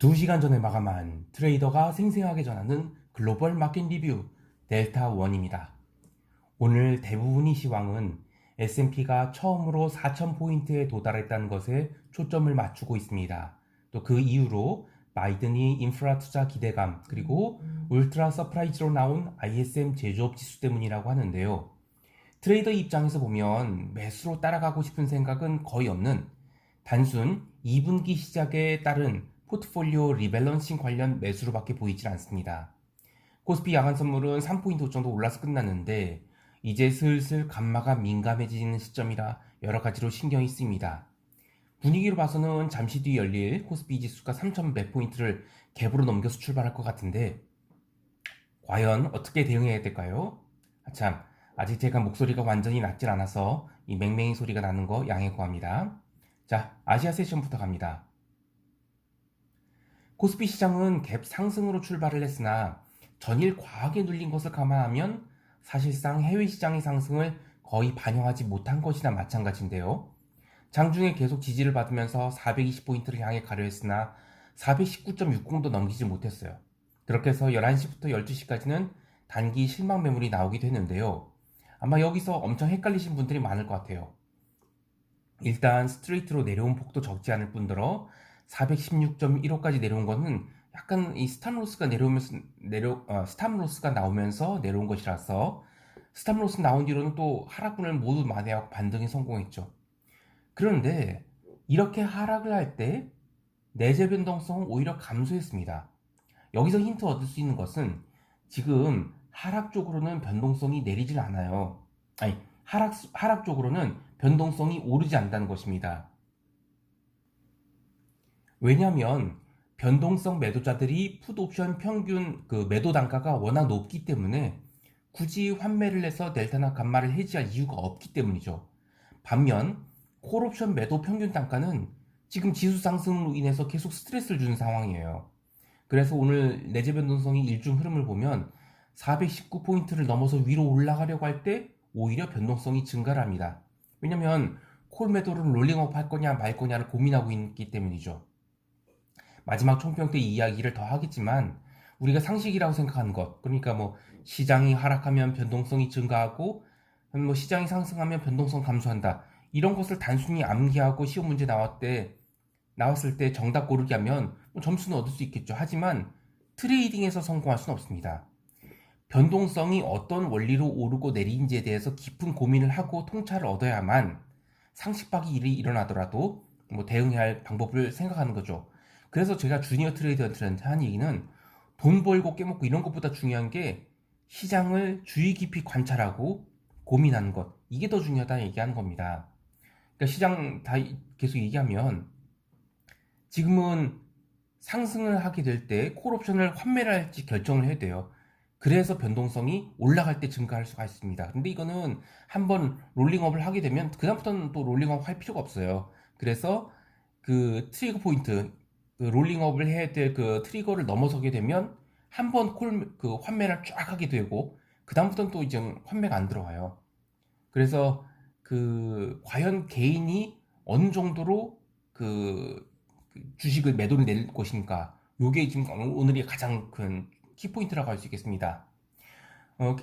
2시간 전에 마감한 트레이더가 생생하게 전하는 글로벌 마켓 리뷰 델타1입니다. 오늘 대부분의 시황은 S&P가 처음으로 4,000포인트에 도달했다는 것에 초점을 맞추고 있습니다. 또 그 이후로 바이든이 인프라 투자 기대감 그리고 울트라 서프라이즈로 나온 ISM 제조업 지수 때문이라고 하는데요. 트레이더 입장에서 보면 매수로 따라가고 싶은 생각은 거의 없는 단순 2분기 시작에 따른 포트폴리오 리밸런싱 관련 매수로밖에 보이질 않습니다. 코스피 야간 선물은 3포인트 정도 올라서 끝났는데 이제 슬슬 감마가 민감해지는 시점이라 여러 가지로 신경이 쓰입니다. 분위기로 봐서는 잠시 뒤 열릴 코스피 지수가 3,100 포인트를 갭으로 넘겨서 출발할 것 같은데 과연 어떻게 대응해야 될까요? 참, 아직 제가 목소리가 완전히 낫질 않아서 이 맹맹이 소리가 나는 거 양해 구합니다. 자, 아시아 세션부터 갑니다. 코스피 시장은 갭 상승으로 출발을 했으나 전일 과하게 눌린 것을 감안하면 사실상 해외 시장의 상승을 거의 반영하지 못한 것이나 마찬가지인데요. 장중에 계속 지지를 받으면서 420포인트를 향해 가려 했으나 419.60도 넘기지 못했어요. 그렇게 해서 11시부터 12시까지는 단기 실망 매물이 나오기도 했는데요. 아마 여기서 엄청 헷갈리신 분들이 많을 것 같아요. 일단 스트레이트로 내려온 폭도 적지 않을 뿐더러 416.15까지 내려온 거는 약간 이 스탑로스가 스탑로스가 나오면서 내려온 것이라서 스탑로스 나온 뒤로는 또 하락분을 모두 만회하고 반등에 성공했죠. 그런데 이렇게 하락을 할 때 내재 변동성은 오히려 감소했습니다. 여기서 힌트 얻을 수 있는 것은 지금 하락 쪽으로는 변동성이 내리질 않아요. 아니, 하락 쪽으로는 변동성이 오르지 않는다는 것입니다. 왜냐하면 변동성 매도자들이 풋옵션 평균 매도 단가가 워낙 높기 때문에 굳이 환매를 해서 델타나 감마를 해지할 이유가 없기 때문이죠. 반면 콜옵션 매도 평균 단가는 지금 지수 상승으로 인해서 계속 스트레스를 주는 상황이에요. 그래서 오늘 내재 변동성이 일중 흐름을 보면 419포인트를 넘어서 위로 올라가려고 할 때 오히려 변동성이 증가를 합니다. 왜냐면 콜 매도를 롤링업 할 거냐 말 거냐를 고민하고 있기 때문이죠. 마지막 총평 때 이 이야기를 더 하겠지만 우리가 상식이라고 생각하는 것, 그러니까 뭐 시장이 하락하면 변동성이 증가하고 뭐 시장이 상승하면 변동성 감소한다, 이런 것을 단순히 암기하고 시험 문제 나왔을 때 정답 고르기 하면 뭐 점수는 얻을 수 있겠죠. 하지만 트레이딩에서 성공할 수는 없습니다. 변동성이 어떤 원리로 오르고 내리는지에 대해서 깊은 고민을 하고 통찰을 얻어야만 상식밖의 일이 일어나더라도 뭐 대응해야 할 방법을 생각하는 거죠. 그래서 제가 주니어 트레이더한테 한 얘기는 돈 벌고 깨먹고 이런 것보다 중요한 게 시장을 주의 깊이 관찰하고 고민하는 것, 이게 더 중요하다 얘기하는 겁니다. 그러니까 시장 다 계속 얘기하면 지금은 상승을 하게 될 때 콜옵션을 환매를 할지 결정을 해야 돼요. 그래서 변동성이 올라갈 때 증가할 수가 있습니다. 근데 이거는 한번 롤링업을 하게 되면 그다음부터는 또 롤링업 할 필요가 없어요. 그래서 그 트리거 포인트, 그 롤링업을 해야 될 그 트리거를 넘어서게 되면 한번 환매를 쫙 하게 되고 그다음부터는 또 이제 환매가 안 들어와요. 그래서 과연 개인이 어느 정도로 주식을 매도를 낼 것인가, 요게 지금 오늘이 가장 큰 키포인트라고 할 수 있겠습니다.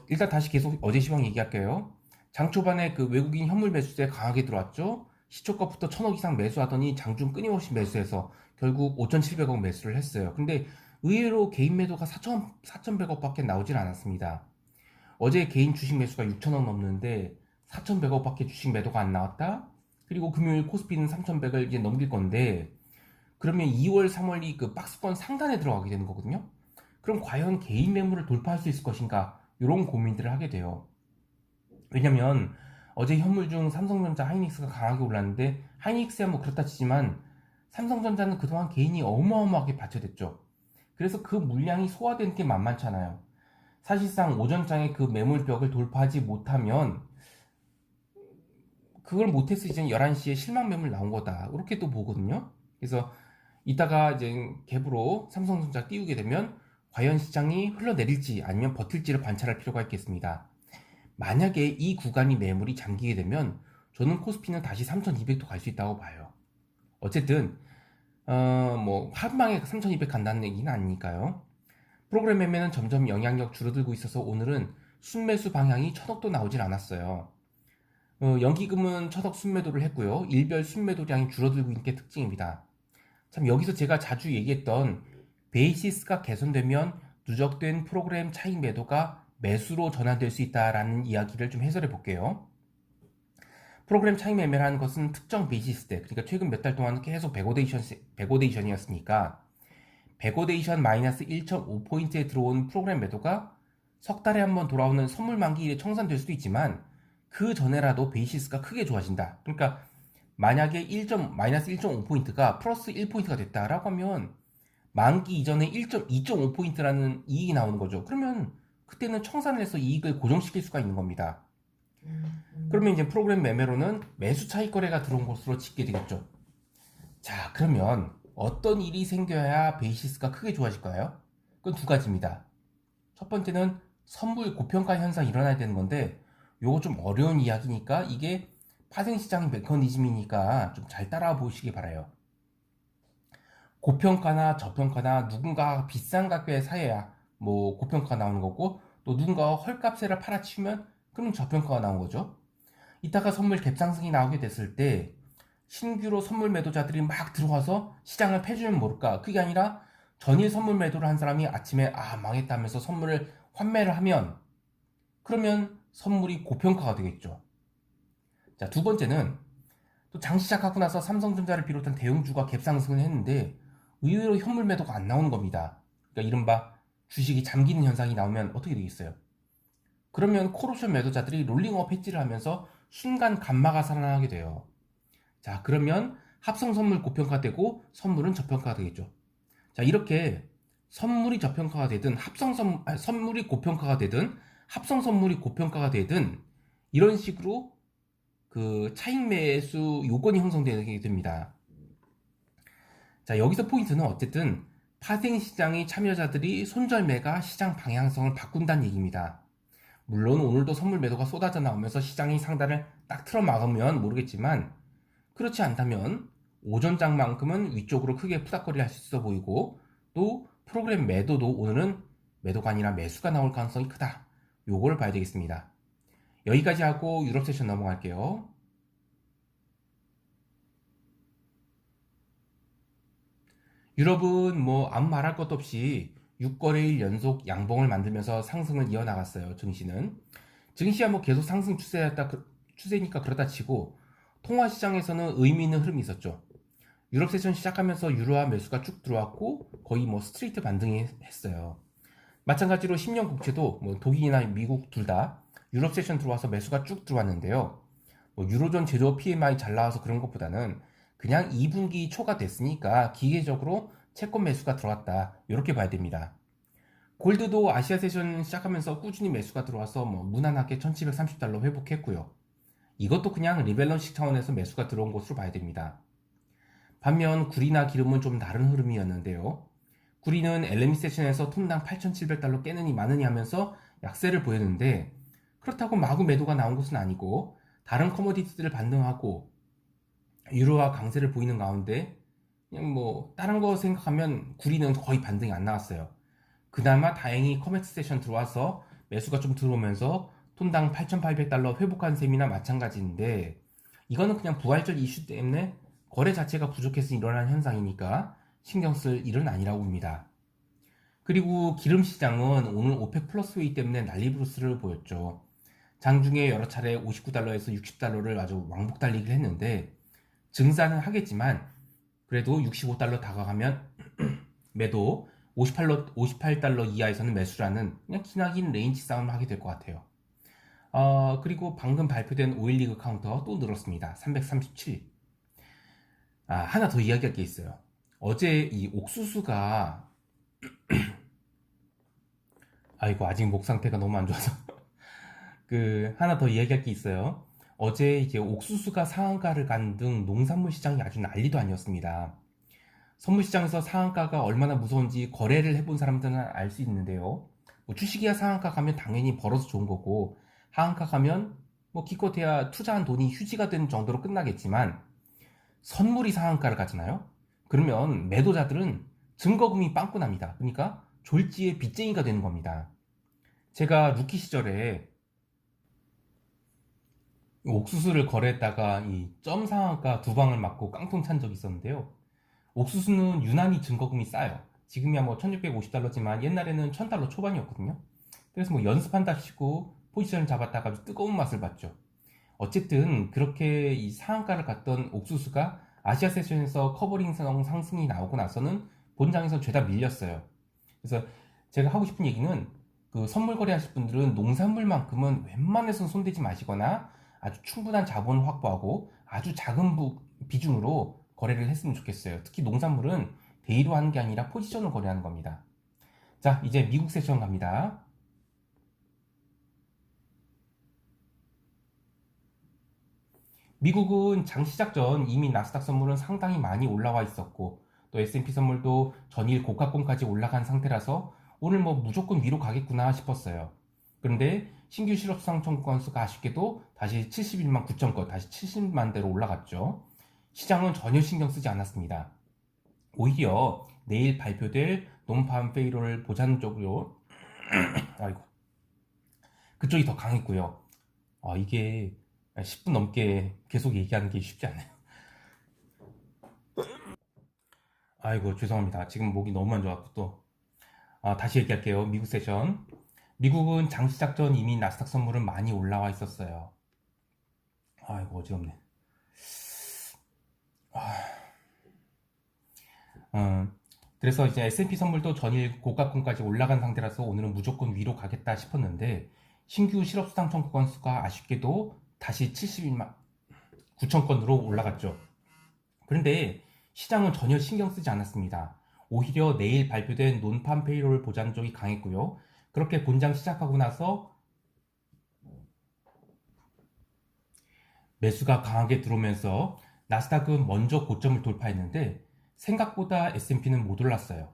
일단 다시 계속 어제 시황 얘기할게요. 장 초반에 외국인 현물 매수세 강하게 들어왔죠. 시초가부터 1,000억 이상 매수하더니 장중 끊임없이 매수해서 결국 5,700억 매수를 했어요. 근데 의외로 개인 매도가 4,100억밖에 나오진 않았습니다. 어제 개인 주식 매수가 6,000억 넘는데 4,100억밖에 주식 매도가 안 나왔다. 그리고 금요일 코스피는 3,100을 이제 넘길 건데 그러면 2월, 3월이 박스권 상단에 들어가게 되는 거거든요. 그럼 과연 개인 매물을 돌파할 수 있을 것인가, 이런 고민들을 하게 돼요. 왜냐면 어제 현물 중 삼성전자, 하이닉스가 강하게 올랐는데 하이닉스야 뭐 그렇다 치지만 삼성전자는 그동안 개인이 어마어마하게 받쳐댔죠. 그래서 그 물량이 소화되는 게 만만찮아요. 사실상 오전장에 그 매물벽을 돌파하지 못하면 그걸 못해서 이제 11시에 실망 매물 나온 거다, 이렇게 또 보거든요. 그래서 이따가 이제 갭으로 삼성전자 띄우게 되면 과연 시장이 흘러내릴지 아니면 버틸지를 관찰할 필요가 있겠습니다. 만약에 이 구간이 매물이 잠기게 되면 저는 코스피는 다시 3200도 갈 수 있다고 봐요. 어쨌든 뭐 하루만에 3,200 간다는 얘기는 아니니까요. 프로그램 매매는 점점 영향력 줄어들고 있어서 오늘은 순매수 방향이 천억도 나오질 않았어요. 연기금은 천억 순매도를 했고요. 일별 순매도량이 줄어들고 있는 게 특징입니다. 참 여기서 제가 자주 얘기했던 베이시스가 개선되면 누적된 프로그램 차익 매도가 매수로 전환될 수 있다라는 이야기를 좀 해설해 볼게요. 프로그램 차익 매매라는 것은 특정 베이시스 때, 그러니까 최근 몇 달 동안 계속 백오데이션이었으니까 백오데이션 마이너스 1.5포인트에 들어온 프로그램 매도가 석 달에 한번 돌아오는 선물 만기일에 청산될 수도 있지만 그 전에라도 베이시스가 크게 좋아진다. 그러니까 만약에 마이너스 1.5포인트가 플러스 1포인트가 됐다라고 하면 만기 이전에 2.5포인트라는 이익이 나오는 거죠. 그러면 그때는 청산을 해서 이익을 고정시킬 수가 있는 겁니다. 그러면 이제 프로그램 매매로는 매수 차익 거래가 들어온 것으로 짓게 되겠죠. 자, 그러면 어떤 일이 생겨야 베이시스가 크게 좋아질까요? 그건 두 가지입니다. 첫 번째는 선물 고평가 현상이 일어나야 되는 건데 요거 좀 어려운 이야기니까 이게 파생시장 메커니즘이니까 좀 잘 따라와 보시기 바라요. 고평가나 저평가나 누군가 비싼 가격에 사야 뭐 고평가가 나오는 거고 또 누군가가 헐값에 팔아치우면 그럼 저평가가 나온 거죠. 이따가 선물 갭상승이 나오게 됐을 때 신규로 선물 매도자들이 막 들어와서 시장을 패주면 모를까. 그게 아니라 전일 선물 매도를 한 사람이 아침에 망했다 하면서 선물을 환매를 하면 그러면 선물이 고평가가 되겠죠. 자, 두 번째는 또 장 시작하고 나서 삼성전자를 비롯한 대형주가 갭상승을 했는데 의외로 현물 매도가 안 나오는 겁니다. 그러니까 이른바 주식이 잠기는 현상이 나오면 어떻게 되겠어요? 그러면 콜옵션 매도자들이 롤링업 해지를 하면서 순간 감마가 살아나게 돼요. 자, 그러면 합성 선물 고평가되고 선물은 저평가가 되겠죠. 자, 이렇게 선물이 저평가가 되든 선물이 고평가가 되든 합성 선물이 고평가가 되든 이런 식으로 그 차익 매수 요건이 형성되게 됩니다. 자, 여기서 포인트는 어쨌든 파생 시장의 참여자들이 손절매가 시장 방향성을 바꾼다는 얘기입니다. 물론 오늘도 선물 매도가 쏟아져 나오면서 시장이 상단을 딱 틀어 막으면 모르겠지만 그렇지 않다면 오전장만큼은 위쪽으로 크게 푸닥거리 할 수 있어 보이고 또 프로그램 매도도 오늘은 매도가 아니라 매수가 나올 가능성이 크다. 요걸 봐야 되겠습니다. 여기까지 하고 유럽 세션 넘어갈게요. 유럽은 뭐 아무 말할 것도 없이 6거래일 연속 양봉을 만들면서 상승을 이어나갔어요. 증시야 뭐 계속 상승 추세니까 그렇다 치고 통화 시장에서는 의미 있는 흐름이 있었죠. 유럽 세션 시작하면서 유로화 매수가 쭉 들어왔고 거의 뭐 스트레이트 반등이 했어요. 마찬가지로 10년 국채도 뭐 독일이나 미국 둘 다 유럽 세션 들어와서 매수가 쭉 들어왔는데요. 뭐 유로존 제조 PMI 잘 나와서 그런 것보다는 그냥 2분기 초가 됐으니까 기계적으로 채권 매수가 들어왔다. 이렇게 봐야 됩니다. 골드도 아시아 세션 시작하면서 꾸준히 매수가 들어와서 뭐 무난하게 1730달러 회복했고요. 이것도 그냥 리밸런싱 차원에서 매수가 들어온 것으로 봐야 됩니다. 반면 구리나 기름은 좀 다른 흐름이었는데요. 구리는 LME 세션에서 톤당 8,700달러 깨느니 마느니 하면서 약세를 보였는데 그렇다고 마구 매도가 나온 것은 아니고 다른 커머디티들을 반등하고 유로화 강세를 보이는 가운데 그냥 뭐 다른 거 생각하면 구리는 거의 반등이 안 나왔어요. 그나마 다행히 커맥스 세션 들어와서 매수가 좀 들어오면서 톤당 8,800달러 회복한 셈이나 마찬가지인데 이거는 그냥 부활절 이슈 때문에 거래 자체가 부족해서 일어난 현상이니까 신경 쓸 일은 아니라고 봅니다. 그리고 기름 시장은 오늘 오펙 플러스 회의 때문에 난리브루스를 보였죠. 장중에 여러 차례 59달러에서 60달러를 아주 왕복 달리기를 했는데 증산은 하겠지만 그래도 65달러 다가가면 매도 58달러 이하에서는 매수라는 그냥 기나긴 레인지 싸움을 하게 될 것 같아요. 그리고 방금 발표된 오일리그 카운터 또 늘었습니다. 337. 하나 더 이야기할 게 있어요. 어제 이 옥수수가 아이고 아직 목 상태가 너무 안 좋아서 하나 더 이야기할 게 있어요. 어제 이제 옥수수가 상한가를 간 등 농산물 시장이 아주 난리도 아니었습니다. 선물 시장에서 상한가가 얼마나 무서운지 거래를 해본 사람들은 알 수 있는데요. 뭐 주식이야 상한가 가면 당연히 벌어서 좋은 거고 하한가 가면 뭐 기껏해야 투자한 돈이 휴지가 되는 정도로 끝나겠지만 선물이 상한가를 가잖아요. 그러면 매도자들은 증거금이 빵꾸 납니다. 그러니까 졸지의 빚쟁이가 되는 겁니다. 제가 루키 시절에 옥수수를 거래했다가 이 점 상한가 두 방을 맞고 깡통 찬 적이 있었는데요. 옥수수는 유난히 증거금이 싸요. 지금이야 뭐 1650달러지만 옛날에는 1000달러 초반이었거든요. 그래서 뭐 연습한답시고 포지션을 잡았다가 뜨거운 맛을 봤죠. 어쨌든 그렇게 이 상한가를 갔던 옥수수가 아시아 세션에서 커버링성 상승이 나오고 나서는 본장에서 죄다 밀렸어요. 그래서 제가 하고 싶은 얘기는 그 선물 거래하실 분들은 농산물만큼은 웬만해서 손대지 마시거나 아주 충분한 자본을 확보하고 아주 작은 비중으로 거래를 했으면 좋겠어요. 특히 농산물은 데이로 하는 게 아니라 포지션을 거래하는 겁니다. 자, 이제 미국 세션 갑니다. 미국은 장 시작 전 이미 나스닥 선물은 상당히 많이 올라와 있었고 또 S&P 선물도 전일 고가권까지 올라간 상태라서 오늘 뭐 무조건 위로 가겠구나 싶었어요. 그런데 신규 실업수당 청구 건수가 아쉽게도 다시 71만 9천 건, 다시 70만 대로 올라갔죠. 시장은 전혀 신경 쓰지 않았습니다. 오히려 내일 발표될 논팜 페이로를 보자는 쪽으로 아이고 그쪽이 더 강했고요. 이게 10분 넘게 계속 얘기하는 게 쉽지 않아요. 아이고 죄송합니다. 지금 목이 너무 안 좋아서 또 다시 얘기할게요. 미국 세션. 미국은 장 시작 전 이미 나스닥 선물은 많이 올라와 있었어요. 아이고 어지럽네. 어, 그래서 이제 S&P 선물도 전일 고가권까지 올라간 상태라서 오늘은 무조건 위로 가겠다 싶었는데 신규 실업수당 청구 건수가 아쉽게도 다시 71만 9천 건으로 올라갔죠. 그런데 시장은 전혀 신경 쓰지 않았습니다. 오히려 내일 발표된 논팜 페이로를 보자는 쪽이 강했고요. 그렇게 본장 시작하고 나서 매수가 강하게 들어오면서 나스닥은 먼저 고점을 돌파했는데 생각보다 S&P는 못 올랐어요.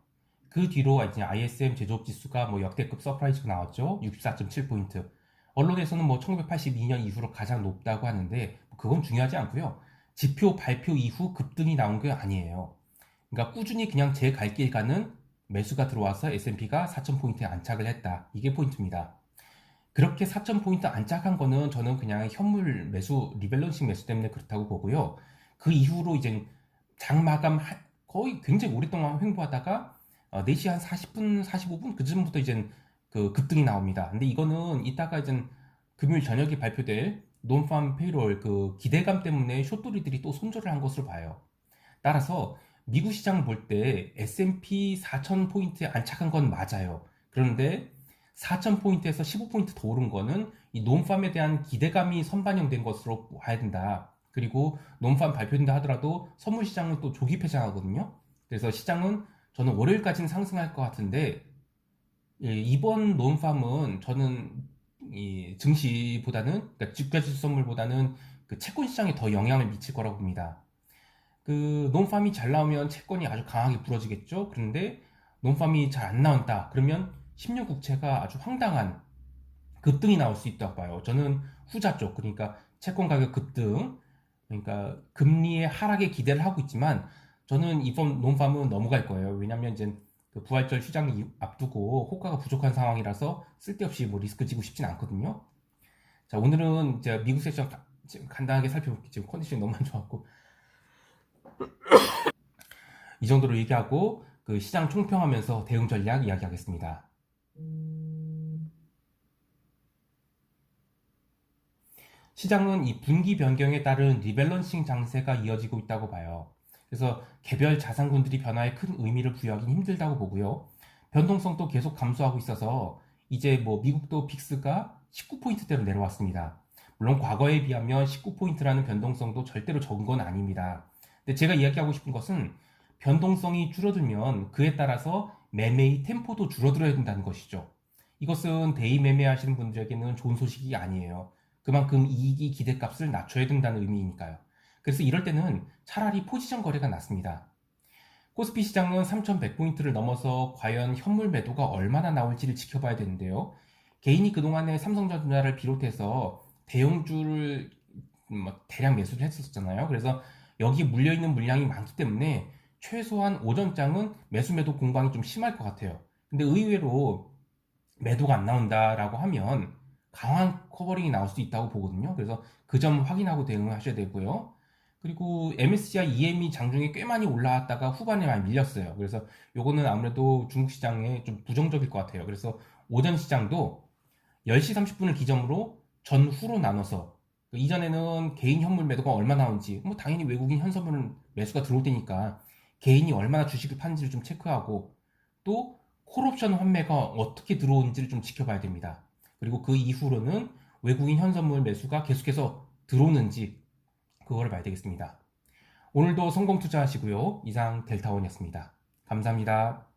그 뒤로 이제 ISM 제조업 지수가 뭐 역대급 서프라이즈가 나왔죠. 64.7포인트. 언론에서는 뭐 1982년 이후로 가장 높다고 하는데 그건 중요하지 않고요. 지표 발표 이후 급등이 나온 게 아니에요. 그러니까 꾸준히 그냥 제 갈 길 가는 매수가 들어와서 S&P가 4,000포인트에 안착을 했다. 이게 포인트입니다. 그렇게 4,000포인트 안착한 거는 저는 그냥 현물 매수, 리밸런싱 매수 때문에 그렇다고 보고요. 그 이후로 이제 장 마감 거의 굉장히 오랫동안 횡보하다가 4시 한 40분, 45분 그쯤부터 이제 그 급등이 나옵니다. 근데 이거는 이따가 이제 금요일 저녁에 발표될 논팜 페이롤 그 기대감 때문에 숏돌이들이 또 손절을 한 것으로 봐요. 따라서 미국 시장을 볼 때 S&P 4,000포인트에 안착한 건 맞아요. 그런데 4,000포인트에서 15포인트 더 오른 거는 이 논팜에 대한 기대감이 선반영된 것으로 봐야 된다. 그리고 논팜 발표된다 하더라도 선물 시장은 또 조기 폐장하거든요. 그래서 시장은 저는 월요일까지는 상승할 것 같은데 이번 논팜은 저는 이 증시보다는 그러니까 주가지수 선물보다는 그 채권 시장에 더 영향을 미칠 거라고 봅니다. 그 논팜이 잘 나오면 채권이 아주 강하게 불어지겠죠. 그런데 논팜이 잘 안 나온다. 그러면 10년 국채가 아주 황당한 급등이 나올 수 있다고 봐요. 저는 후자 쪽, 그러니까 채권 가격 급등, 그러니까 금리의 하락에 기대를 하고 있지만 저는 이번 논팜은 넘어갈 거예요. 왜냐하면 이제 그 부활절 휴장이 앞두고 호가가 부족한 상황이라서 쓸데없이 뭐 리스크 지고 싶진 않거든요. 자, 오늘은 이제 미국 세션 간단하게 살펴볼게요. 지금 컨디션이 너무 안 좋았고 이 정도로 얘기하고 그 시장 총평하면서 대응 전략 이야기하겠습니다. 시장은 이 분기 변경에 따른 리밸런싱 장세가 이어지고 있다고 봐요. 그래서 개별 자산군들이 변화에 큰 의미를 부여하기는 힘들다고 보고요. 변동성도 계속 감소하고 있어서 이제 뭐 미국도 빅스가 19포인트대로 내려왔습니다. 물론 과거에 비하면 19포인트라는 변동성도 절대로 적은 건 아닙니다. 근데 제가 이야기하고 싶은 것은 변동성이 줄어들면 그에 따라서 매매의 템포도 줄어들어야 된다는 것이죠. 이것은 데이 매매하시는 분들에게는 좋은 소식이 아니에요. 그만큼 이익이 기대값을 낮춰야 된다는 의미니까요. 그래서 이럴 때는 차라리 포지션 거래가 낫습니다. 코스피 시장은 3,100포인트를 넘어서 과연 현물 매도가 얼마나 나올지를 지켜봐야 되는데요. 개인이 그동안에 삼성전자를 비롯해서 대형주를 대량 매수를 했었잖아요. 그래서 여기에 물려있는 물량이 많기 때문에 최소한 오전장은 매수 매도 공방이 좀 심할 것 같아요. 근데 의외로 매도가 안 나온다라고 하면 강한 커버링이 나올 수 있다고 보거든요. 그래서 그 점 확인하고 대응을 하셔야 되고요. 그리고 MSCI EM이 장중에 꽤 많이 올라왔다가 후반에 많이 밀렸어요. 그래서 요거는 아무래도 중국 시장에 좀 부정적일 것 같아요. 그래서 오전 시장도 10시 30분을 기점으로 전후로 나눠서 이전에는 개인 현물 매도가 얼마 나온지 뭐 당연히 외국인 현선물 매수가 들어올 테니까 개인이 얼마나 주식을 파는지를 좀 체크하고 또 콜옵션 환매가 어떻게 들어오는지를 좀 지켜봐야 됩니다. 그리고 그 이후로는 외국인 현선물 매수가 계속해서 들어오는지 그거를 봐야 되겠습니다. 오늘도 성공 투자하시고요. 이상 델타원이었습니다. 감사합니다.